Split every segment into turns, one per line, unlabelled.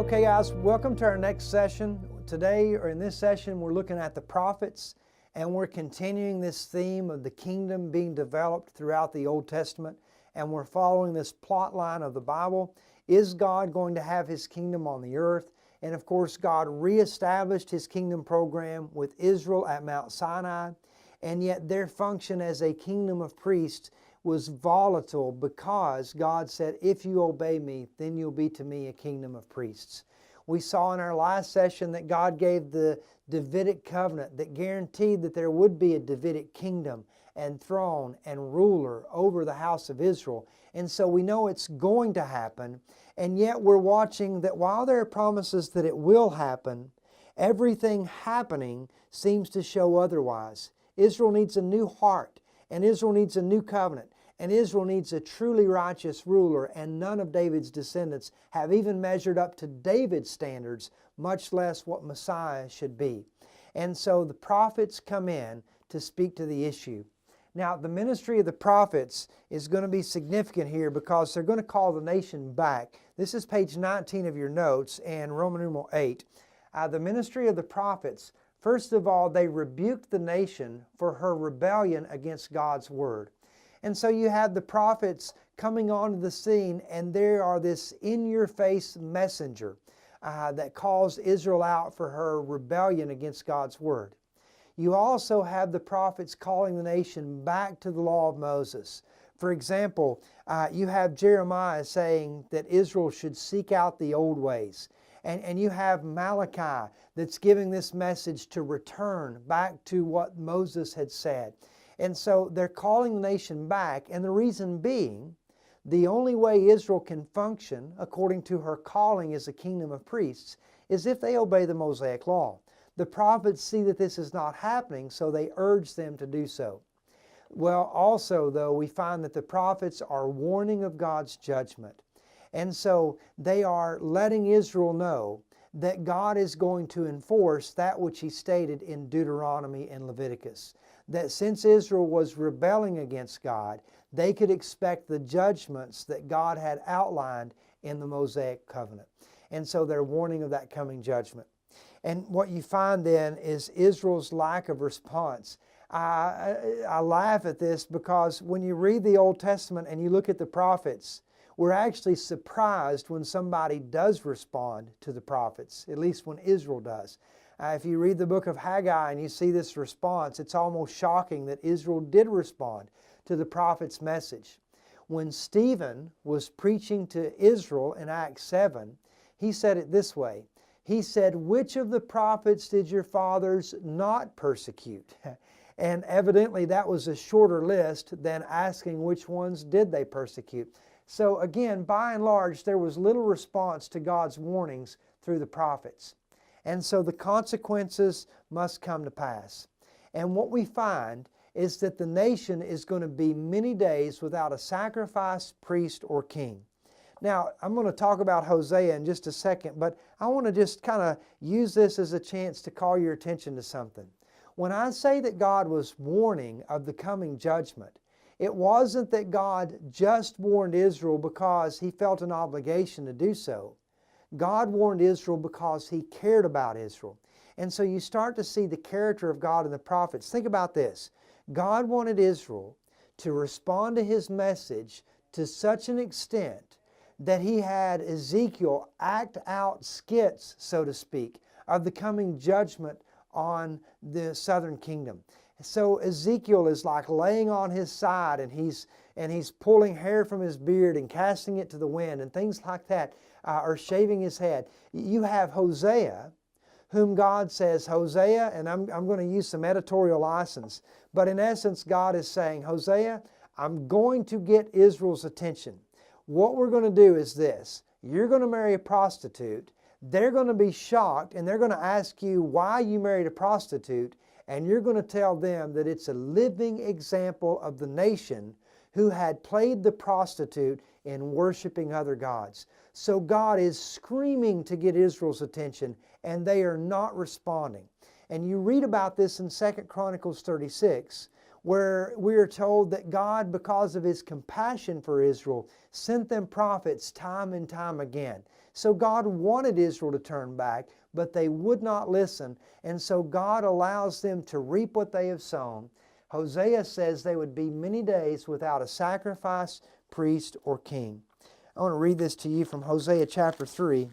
Okay guys, welcome to our next session. Today, or in this session, we're looking at the prophets, and we're continuing this theme of the kingdom being developed throughout the Old Testament, and we're following this plot line of the Bible. Is God going to have His kingdom on the earth? And of course, God reestablished His kingdom program with Israel at Mount Sinai, and yet their function as a kingdom of priests was volatile because God said, if you obey me, then you'll be to me a kingdom of priests. We saw in our last session that God gave the Davidic covenant that guaranteed that there would be a Davidic kingdom and throne and ruler over the house of Israel. And so we know it's going to happen, and yet we're watching that while there are promises that it will happen, everything happening seems to show otherwise. Israel needs a new heart, and Israel needs a new covenant. And Israel needs a truly righteous ruler, and none of David's descendants have even measured up to David's standards, much less what Messiah should be. And so the prophets come in to speak to the issue. Now, the ministry of the prophets is going to be significant here because they're going to call the nation back. This is page 19 of your notes and Roman numeral 8. The ministry of the prophets, first of all, they rebuked the nation for her rebellion against God's word. And so you have the prophets coming onto the scene, and there are this in-your-face messenger that calls Israel out for her rebellion against God's word. You also have the prophets calling the nation back to the law of Moses. For example, you have Jeremiah saying that Israel should seek out the old ways. And you have Malachi that's giving this message to return back to what Moses had said. And so they're calling the nation back, and the reason being, the only way Israel can function according to her calling as a kingdom of priests is if they obey the Mosaic law. The prophets see that this is not happening, so they urge them to do so. Well, also though, we find that the prophets are warning of God's judgment. And so they are letting Israel know that God is going to enforce that which He stated in Deuteronomy and Leviticus. That since Israel was rebelling against God, they could expect the judgments that God had outlined in the Mosaic covenant. And so they're warning of that coming judgment. And what you find then is Israel's lack of response. I laugh at this because when you read the Old Testament and you look at the prophets, we're actually surprised when somebody does respond to the prophets, at least when Israel does. If you read the book of Haggai and you see this response, it's almost shocking that Israel did respond to the prophet's message. When Stephen was preaching to Israel in Acts 7, he said it this way. He said, "Which of the prophets did your fathers not persecute?" And evidently that was a shorter list than asking which ones did they persecute. So again, by and large, there was little response to God's warnings through the prophets. And so the consequences must come to pass. And what we find is that the nation is going to be many days without a sacrifice, priest, or king. Now, I'm going to talk about Hosea in just a second, but I want to just kind of use this as a chance to call your attention to something. When I say that God was warning of the coming judgment, it wasn't that God just warned Israel because He felt an obligation to do so. God warned Israel because He cared about Israel. And so you start to see the character of God in the prophets. Think about this. God wanted Israel to respond to His message to such an extent that He had Ezekiel act out skits, so to speak, of the coming judgment on the southern kingdom. So Ezekiel is like laying on his side, and he's pulling hair from his beard and casting it to the wind and things like that, or shaving his head. You have Hosea, whom God says, Hosea, and I'm going to use some editorial license, but in essence God is saying, Hosea, I'm going to get Israel's attention. What we're going to do is this. You're going to marry a prostitute. They're going to be shocked, and they're going to ask you why you married a prostitute, and you're going to tell them that it's a living example of the nation who had played the prostitute in worshiping other gods. So God is screaming to get Israel's attention, and they are not responding. And you read about this in 2 Chronicles 36, where we are told that God, because of His compassion for Israel, sent them prophets time and time again. So God wanted Israel to turn back, but they would not listen, and so God allows them to reap what they have sown. Hosea says they would be many days without a sacrifice, priest, or king. I want to read this to you from Hosea chapter 3.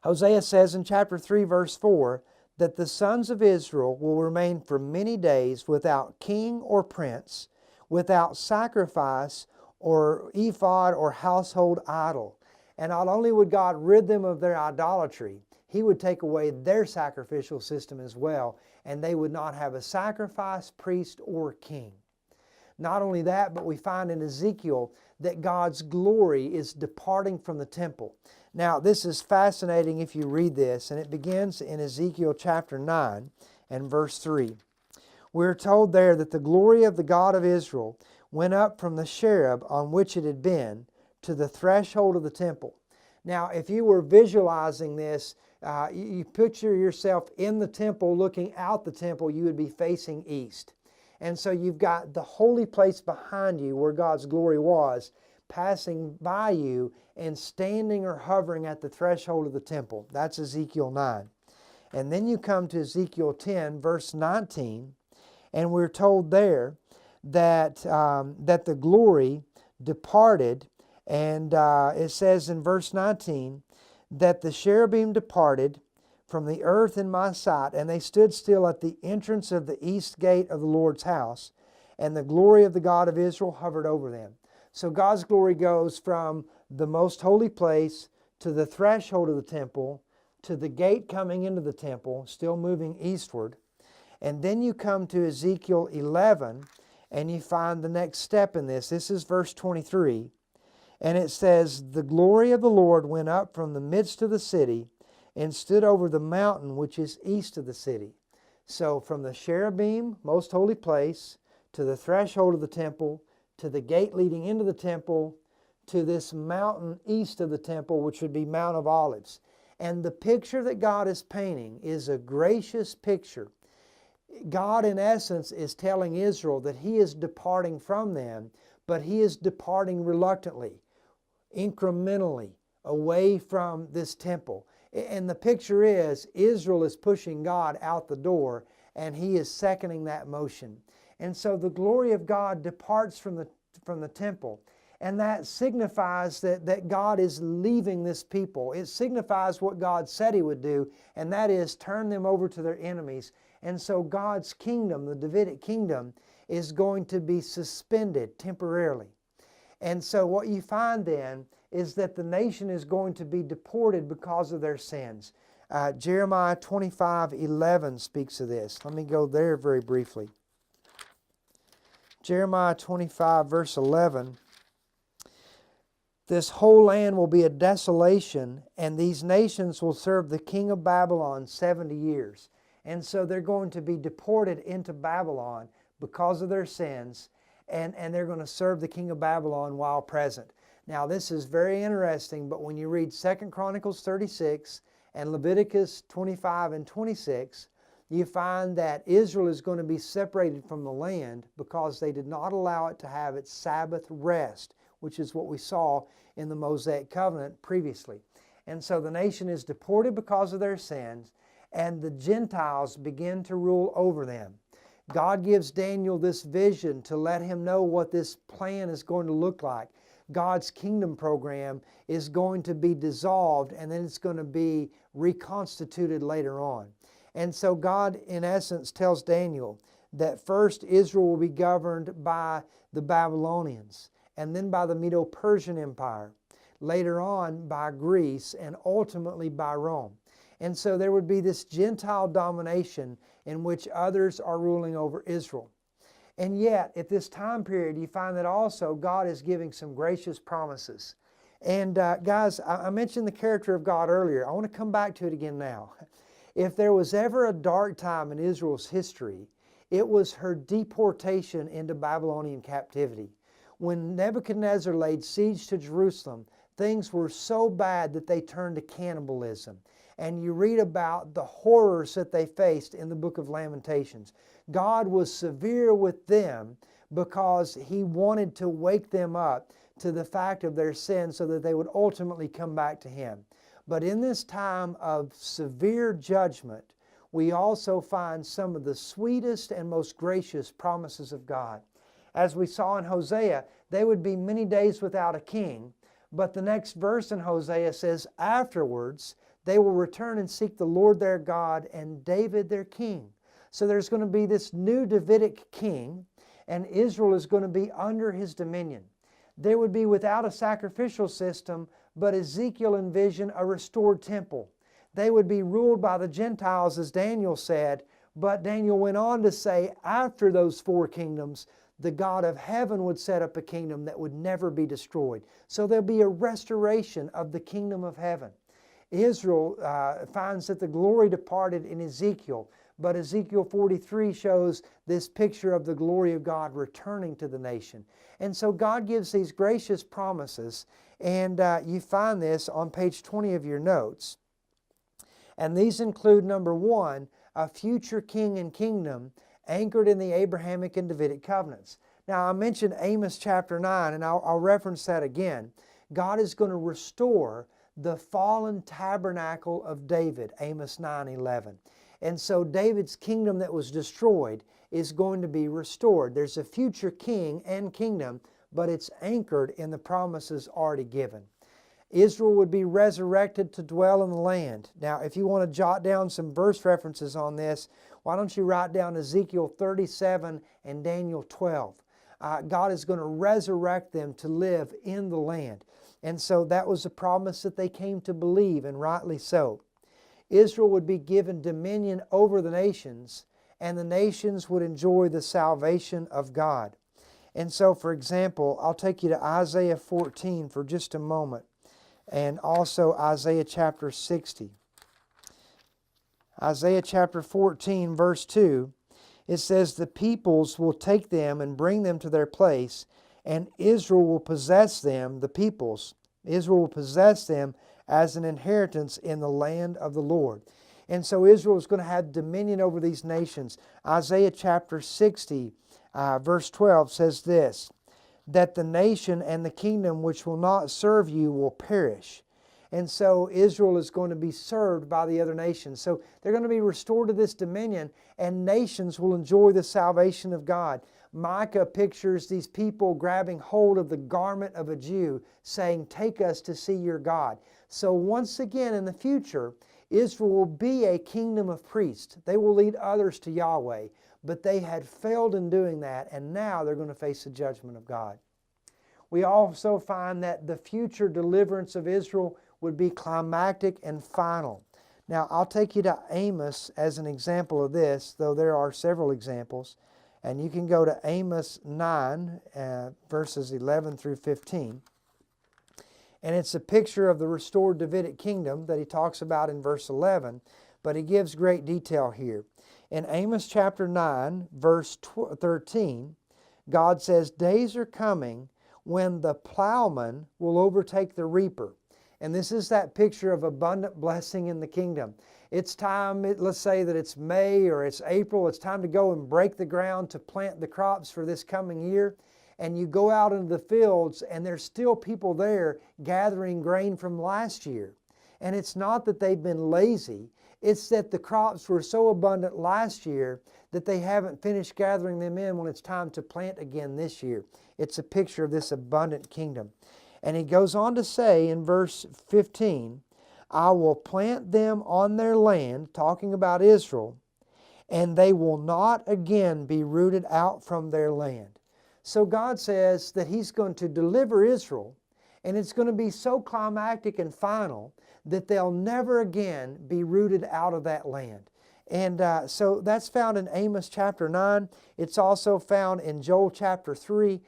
Hosea says in chapter 3, verse 4, that the sons of Israel will remain for many days without king or prince, without sacrifice or ephod or household idol. And not only would God rid them of their idolatry, He would take away their sacrificial system as well, and they would not have a sacrifice, priest, or king. Not only that, but we find in Ezekiel that God's glory is departing from the temple. Now, this is fascinating if you read this, and it begins in Ezekiel chapter 9 and verse 3. We're told there that the glory of the God of Israel went up from the cherub on which it had been to the threshold of the temple. Now, if you were visualizing this, you picture yourself in the temple, looking out the temple, you would be facing east. And so you've got the holy place behind you where God's glory was, passing by you and standing or hovering at the threshold of the temple. That's Ezekiel 9. And then you come to Ezekiel 10, verse 19, and we're told there that, that the glory departed, and it says in verse 19, that the cherubim departed from the earth in my sight, and they stood still at the entrance of the east gate of the Lord's house, and the glory of the God of Israel hovered over them. So God's glory goes from the most holy place to the threshold of the temple, to the gate coming into the temple, still moving eastward. And then you come to Ezekiel 11, and you find the next step in this. This is verse 23. And it says, the glory of the Lord went up from the midst of the city and stood over the mountain which is east of the city. So from the cherubim, most holy place, to the threshold of the temple, to the gate leading into the temple, to this mountain east of the temple, which would be Mount of Olives. And the picture that God is painting is a gracious picture. God, in essence, is telling Israel that He is departing from them, but He is departing reluctantly, incrementally, away from this temple. And the picture is, Israel is pushing God out the door, and He is seconding that motion. And so the glory of God departs from the temple. And that signifies that God is leaving this people. It signifies what God said He would do, and that is turn them over to their enemies. And so God's kingdom, the Davidic kingdom, is going to be suspended temporarily. And so what you find then is that the nation is going to be deported because of their sins. Jeremiah 25:11 speaks of this. Let me go there very briefly. Jeremiah 25 verse 11. This whole land will be a desolation, and these nations will serve the king of Babylon 70 years. And so they're going to be deported into Babylon because of their sins, and they're going to serve the king of Babylon while present. Now this is very interesting, but when you read 2 Chronicles 36 and Leviticus 25 and 26, you find that Israel is going to be separated from the land because they did not allow it to have its Sabbath rest, which is what we saw in the Mosaic covenant previously. And so the nation is deported because of their sins, and the Gentiles begin to rule over them. God gives Daniel this vision to let him know what this plan is going to look like. God's kingdom program is going to be dissolved, and then it's going to be reconstituted later on. And so God, in essence, tells Daniel that first Israel will be governed by the Babylonians, and then by the Medo-Persian Empire, later on by Greece, and ultimately by Rome. And so there would be this Gentile domination in which others are ruling over Israel. And yet, at this time period, you find that also God is giving some gracious promises. And guys, I mentioned the character of God earlier. I want to come back to it again now. If there was ever a dark time in Israel's history, it was her deportation into Babylonian captivity. When Nebuchadnezzar laid siege to Jerusalem, things were so bad that they turned to cannibalism. and you read about the horrors that they faced in the book of Lamentations. God was severe with them because He wanted to wake them up to the fact of their sin so that they would ultimately come back to Him. But in this time of severe judgment, we also find some of the sweetest and most gracious promises of God. As we saw in Hosea, they would be many days without a king, but the next verse in Hosea says, afterwards they will return and seek the Lord their God and David their king. So there's going to be this new Davidic king, and Israel is going to be under his dominion. They would be without a sacrificial system, but Ezekiel envisioned a restored temple. They would be ruled by the Gentiles, as Daniel said, but Daniel went on to say, after those 4 kingdoms, the God of heaven would set up a kingdom that would never be destroyed. So there'll be a restoration of the kingdom of heaven. Israel finds that the glory departed in Ezekiel, but Ezekiel 43 shows this picture of the glory of God returning to the nation. And so God gives these gracious promises, and you find this on page 20 of your notes. And these include, number 1, a future king and kingdom anchored in the Abrahamic and Davidic covenants. Now, I mentioned Amos chapter 9, and I'll reference that again. God is going to restore the fallen tabernacle of David, Amos 9:11. And so David's kingdom that was destroyed is going to be restored. There's a future king and kingdom, but it's anchored in the promises already given. Israel would be resurrected to dwell in the land. Now, if you want to jot down some verse references on this, why don't you write down Ezekiel 37 and Daniel 12. God is going to resurrect them to live in the land. And so that was a promise that they came to believe, and rightly so. Israel would be given dominion over the nations, and the nations would enjoy the salvation of God. And so, for example, I'll take you to Isaiah 14 for just a moment, and also Isaiah chapter 60. Isaiah chapter 14, verse 2, it says, the peoples will take them and bring them to their place, and Israel will possess them, the peoples. Israel will possess them as an inheritance in the land of the Lord. And so Israel is going to have dominion over these nations. Isaiah chapter 60, verse 12 says this, that the nation and the kingdom which will not serve you will perish. And so Israel is going to be served by the other nations. So they're going to be restored to this dominion, and nations will enjoy the salvation of God. Micah pictures these people grabbing hold of the garment of a Jew, saying, take us to see your God. So once again in the future, Israel will be a kingdom of priests. They will lead others to Yahweh, but they had failed in doing that, and now they're going to face the judgment of God. We also find that the future deliverance of Israel would be climactic and final. Now, I'll take you to Amos as an example of this, though there are several examples. And you can go to Amos 9, verses 11 through 15. And it's a picture of the restored Davidic kingdom that he talks about in verse 11, but he gives great detail here. In Amos chapter 9, verse 13, God says, days are coming when the plowman will overtake the reaper. And this is that picture of abundant blessing in the kingdom. It's time, let's say that it's May or it's April, it's time to go and break the ground to plant the crops for this coming year. And you go out into the fields and there's still people there gathering grain from last year. And it's not that they've been lazy, it's that the crops were so abundant last year that they haven't finished gathering them in when it's time to plant again this year. It's a picture of this abundant kingdom. And he goes on to say in verse 15, I will plant them on their land, talking about Israel, and they will not again be rooted out from their land. So God says that He's going to deliver Israel, and it's going to be so climactic and final that they'll never again be rooted out of that land. And so that's found in Amos chapter 9. It's also found in Joel chapter 3.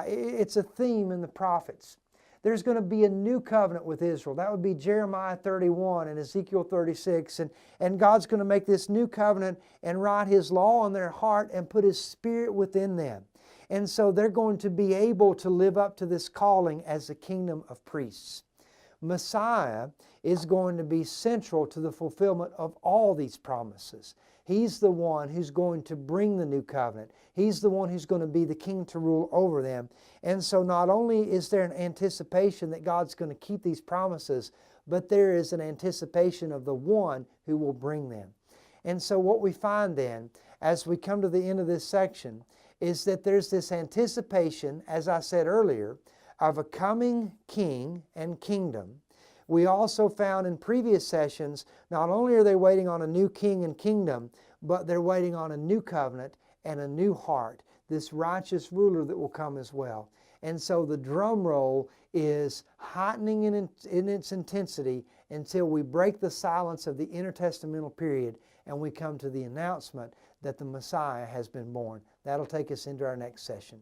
It's a theme in the prophets. There's going to be a new covenant with Israel. That would be Jeremiah 31 and Ezekiel 36. And God's going to make this new covenant and write His law on their heart and put His Spirit within them. And so they're going to be able to live up to this calling as the kingdom of priests. Messiah is going to be central to the fulfillment of all these promises. He's the one who's going to bring the new covenant. He's the one who's going to be the king to rule over them. And so not only is there an anticipation that God's going to keep these promises, but there is an anticipation of the one who will bring them. And so what we find then, as we come to the end of this section, is that there's this anticipation, as I said earlier, of a coming king and kingdom. We also found in previous sessions, not only are they waiting on a new king and kingdom, but they're waiting on a new covenant and a new heart, this righteous ruler that will come as well. And so the drum roll is heightening in its intensity until we break the silence of the intertestamental period and we come to the announcement that the Messiah has been born. That'll take us into our next session.